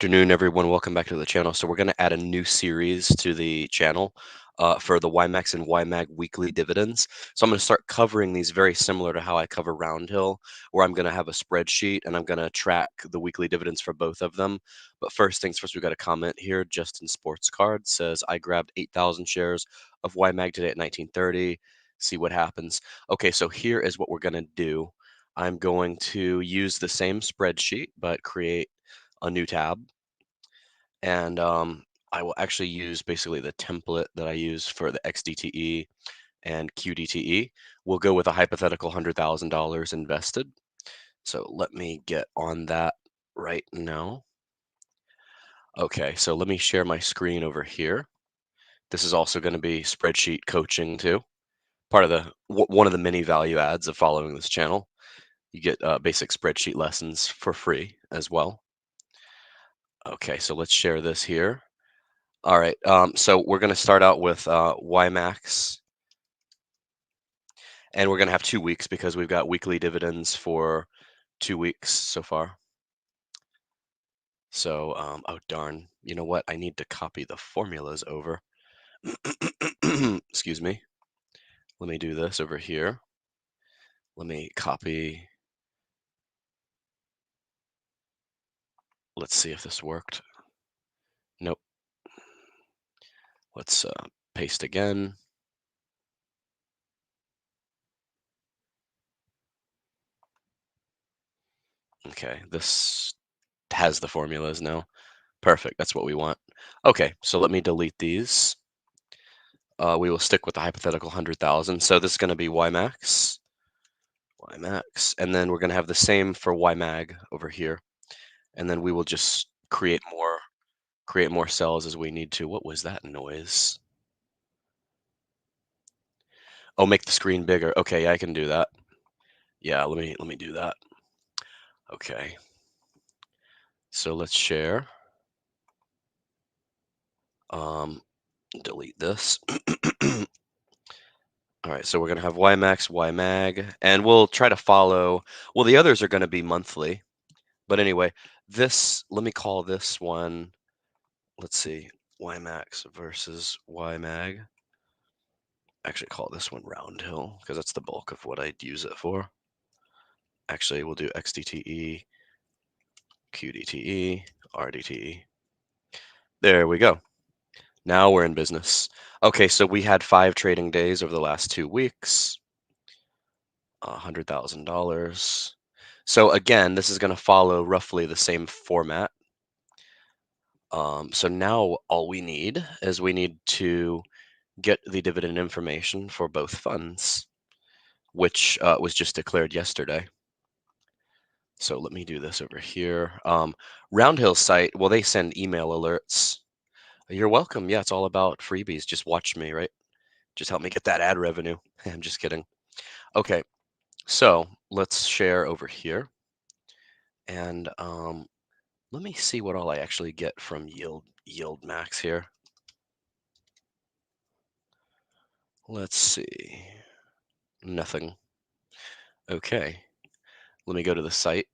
Afternoon, everyone. Welcome back to the channel. So we're going to add a new series to the channel for the YMAX and YMAG weekly dividends. So I'm going to start covering these very similar to how I cover Roundhill, where I'm going to have a spreadsheet and I'm going to track the weekly dividends for both of them. But first things first, we got a comment here. Justin Sports Card says, I grabbed 8,000 shares of YMAG today at 1930. See what happens. Okay, so here is what we're going to do. I'm going to use the same spreadsheet, but create a new tab. And I will actually use basically the template that I use for the XDTE and QDTE. We'll go with a hypothetical $100,000 invested. So let me get on that right now. Okay, so let me share my screen over here. This is also going to be spreadsheet coaching too. Part of one of the many value adds of following this channel. You get basic spreadsheet lessons for free as well. Okay, so let's share this here. All right, so we're going to start out with YMAX, and we're going to have 2 weeks because we've got weekly dividends for 2 weeks so far. So, oh darn, you know what? I need to copy the formulas over. Excuse me. Let me do this over here. Let me copy. Let's see if this worked. Nope. Let's paste again. Okay, this has the formulas now. Perfect, that's what we want. Okay, so let me delete these. We will stick with the hypothetical 100,000. So this is going to be YMAX, and then we're going to have the same for YMAG over here. And then we will just create more cells as we need to. What was that noise? Oh, make the screen bigger. Okay, I can do that. Yeah, let me do that. Okay. So let's share. Delete this. All right, so we're going to have YMAX, YMAG, and we'll try to follow. Well, the others are going to be monthly. But anyway, let me call this one, let's see, YMAX versus YMAG. Actually, call this one Roundhill because that's the bulk of what I'd use it for. Actually, we'll do XDTE, QDTE, RDTE. There we go. Now we're in business. Okay, so we had 5 trading days over the last 2 weeks. $100,000. So again, this is going to follow roughly the same format. So now all we need is we need to get the dividend information for both funds, which was just declared yesterday. So let me do this over here. Roundhill site, well, they send email alerts. You're welcome. Yeah, it's all about freebies. Just watch me, right? Just help me get that ad revenue. I'm just kidding. Okay, so let's share over here. And let me see what all I actually get from Yield Max here. Let's see. Nothing. Okay. Let me go to the site.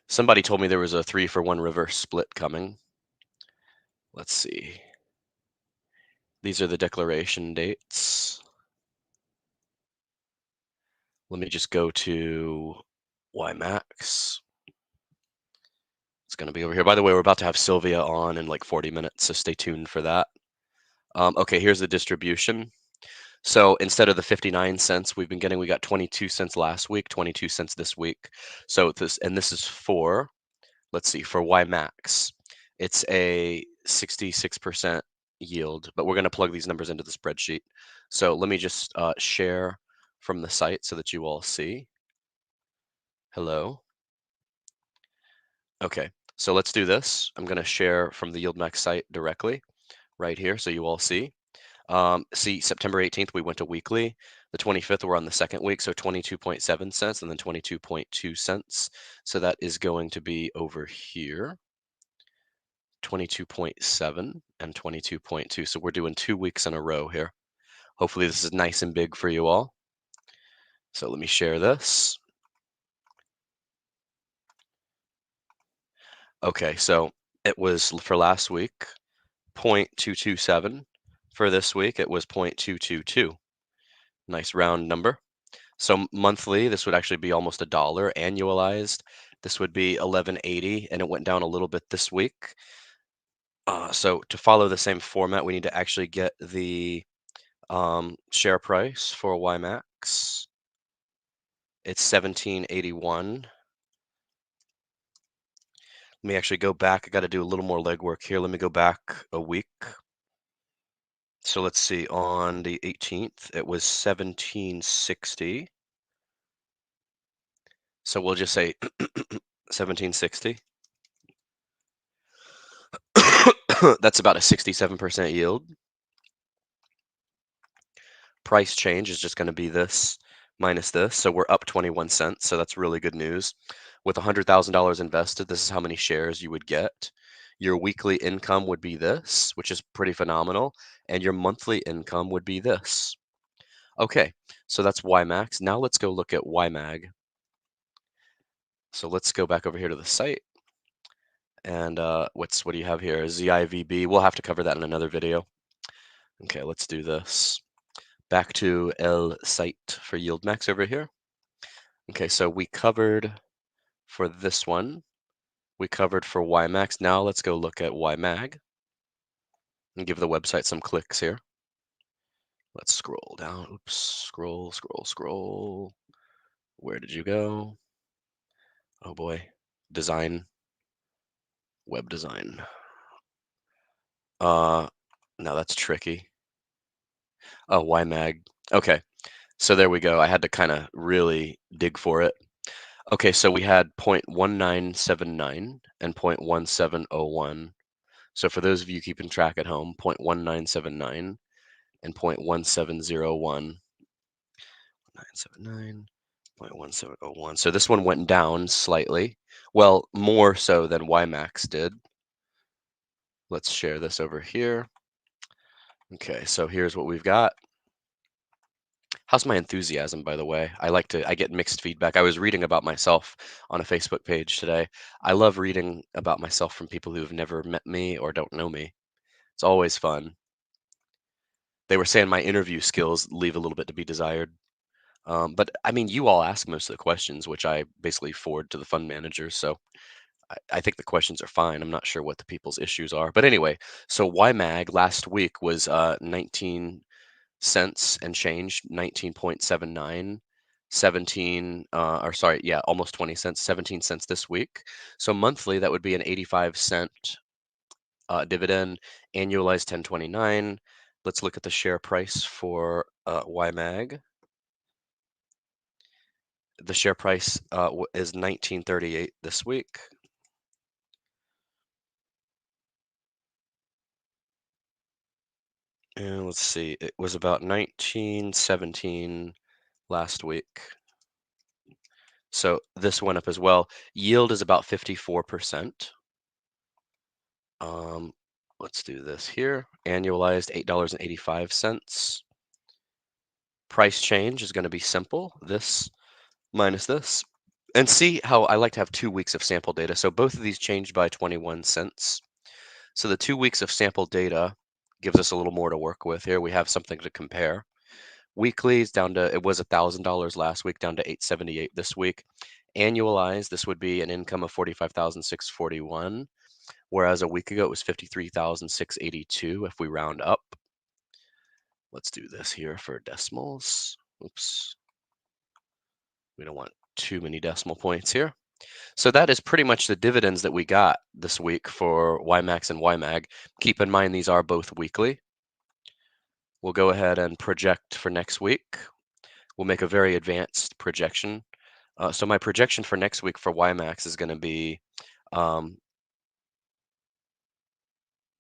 Somebody told me there was a 3-for-1 reverse split coming. Let's see. These are the declaration dates. Let me just go to YMAX. It's going to be over here. By the way, we're about to have Sylvia on in like 40 minutes, so stay tuned for that. Okay, here's the distribution. So instead of the 59 cents we've been getting, we got 22 cents last week, 22 cents this week. So this is for, let's see, for YMAX. It's a 66% yield, but we're going to plug these numbers into the spreadsheet. So let me just share from the site so that you all see. Hello. Okay, so let's do this. I'm going to share from the YieldMax site directly right here so you all see. See, September 18th, we went to weekly. The 25th, we're on the second week, so 22.7 cents and then 22.2 cents. So that is going to be over here. 22.7 and 22.2. So we're doing 2 weeks in a row here. Hopefully this is nice and big for you all. So let me share this. Okay, so it was for last week 0.227. For this week, it was 0.222. Nice round number. So monthly, this would actually be almost a dollar. Annualized, this would be 11.80, and it went down a little bit this week. So to follow the same format, we need to actually get the share price for YMAX. It's 17.81. Let me actually go back. I got to do a little more legwork here. Let me go back a week. So let's see. On the 18th, it was 1760. So we'll just say 1760. That's about a 67% yield. Price change is just going to be this minus this. So we're up 21 cents. So that's really good news. With $100,000 invested, this is how many shares you would get. Your weekly income would be this, which is pretty phenomenal. And your monthly income would be this. Okay, so that's YMAX. Now let's go look at YMAG. So let's go back over here to the site. And what do you have here? ZIVB. We'll have to cover that in another video. Okay, let's do this. Back to L site for yield max over here. Okay, so we covered for this one. We covered for YMAX. Now let's go look at YMAG and give the website some clicks here. Let's scroll down. Oops, scroll, scroll, scroll. Where did you go? Oh boy, design, web design. Now that's tricky. Oh, YMAG. Okay, so there we go. I had to kind of really dig for it. Okay, so we had 0.1979 and 0.1701. So for those of you keeping track at home, 0.1979 and 0.1701. 979, 0.1701. So this one went down slightly. Well, more so than YMAX did. Let's share this over here. Okay, so here's what we've got. How's my enthusiasm, by the way? I get mixed feedback. I was reading about myself on a Facebook page today. I love reading about myself from people who've never met me or don't know me. It's always fun. They were saying my interview skills leave a little bit to be desired. But I mean, you all ask most of the questions, which I basically forward to the fund managers. So I think the questions are fine. I'm not sure what the people's issues are. But anyway, so YMAG last week was 19 cents and change, 19.79, 17, or sorry, yeah, almost 20 cents, 17 cents this week. So monthly, that would be an 85-cent dividend, annualized 1029. Let's look at the share price for YMAG. The share price is 1938 this week. And let's see, it was about 1917 last week. So this went up as well. Yield is about 54%. Let's do this here. Annualized $8.85. Price change is going to be simple. This minus this. And see how I like to have 2 weeks of sample data. So both of these changed by 21 cents. So the 2 weeks of sample data gives us a little more to work with here. We have something to compare. Weekly is down to, it was $1,000 last week, down to 878 this week. Annualized, this would be an income of 45,641, whereas a week ago it was 53,682 if we round up. Let's do this here for decimals. Oops. We don't want too many decimal points here. So that is pretty much the dividends that we got this week for YMAX and YMAG. Keep in mind these are both weekly. We'll go ahead and project for next week. We'll make a very advanced projection. So my projection for next week for YMAX is going to be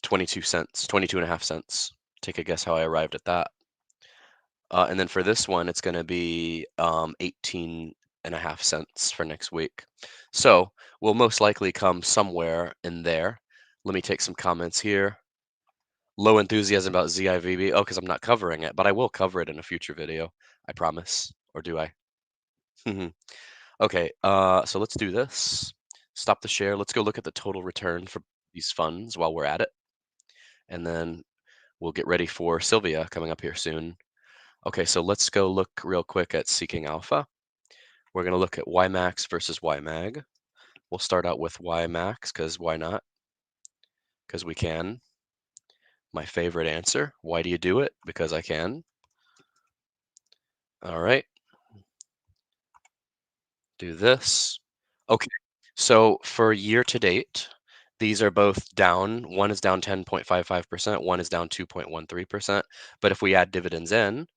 22 cents, 22 and a half cents. Take a guess how I arrived at that. And then for this one, it's going to be 18 and a half cents for next week. So we'll most likely come somewhere in there. Let me take some comments here. Low enthusiasm about ZIVB. Oh, because I'm not covering it, but I will cover it in a future video. I promise. Or do I? Okay, so let's do this. stop the share. Let's go look at the total return for these funds while we're at it. And then we'll get ready for Sylvia coming up here soon. Okay, so let's go look real quick at Seeking Alpha. We're going to look at YMAX versus YMAG. We'll start out with YMAX because why not? Because we can. My favorite answer. Why do you do it? Because I can. All right, do this. Okay, so for year to date, these are both down. One is down 10.55%, one is down 2.13%. But if we add dividends in,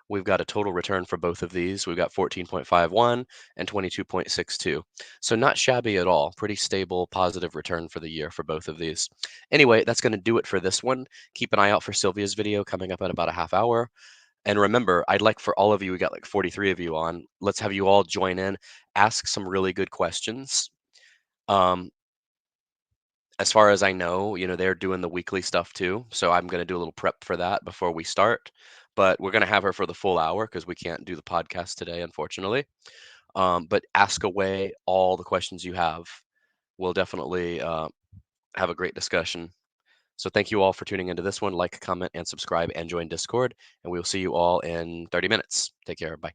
we've got a total return for both of these. We've got 14.51 and 22.62. So not shabby at all. Pretty stable, positive return for the year for both of these. Anyway, that's going to do it for this one. Keep an eye out for Sylvia's video coming up in about a half hour. And remember, I'd like for all of you, we got like 43 of you on. Let's have you all join in, ask some really good questions. Um, as far as I know, they're doing the weekly stuff too. So I'm going to do a little prep for that before we start. But we're going to have her for the full hour because we can't do the podcast today, unfortunately. But ask away all the questions you have. We'll definitely have a great discussion. So thank you all for tuning into this one. Like, comment, and subscribe, and join Discord. And we will see you all in 30 minutes. Take care. Bye.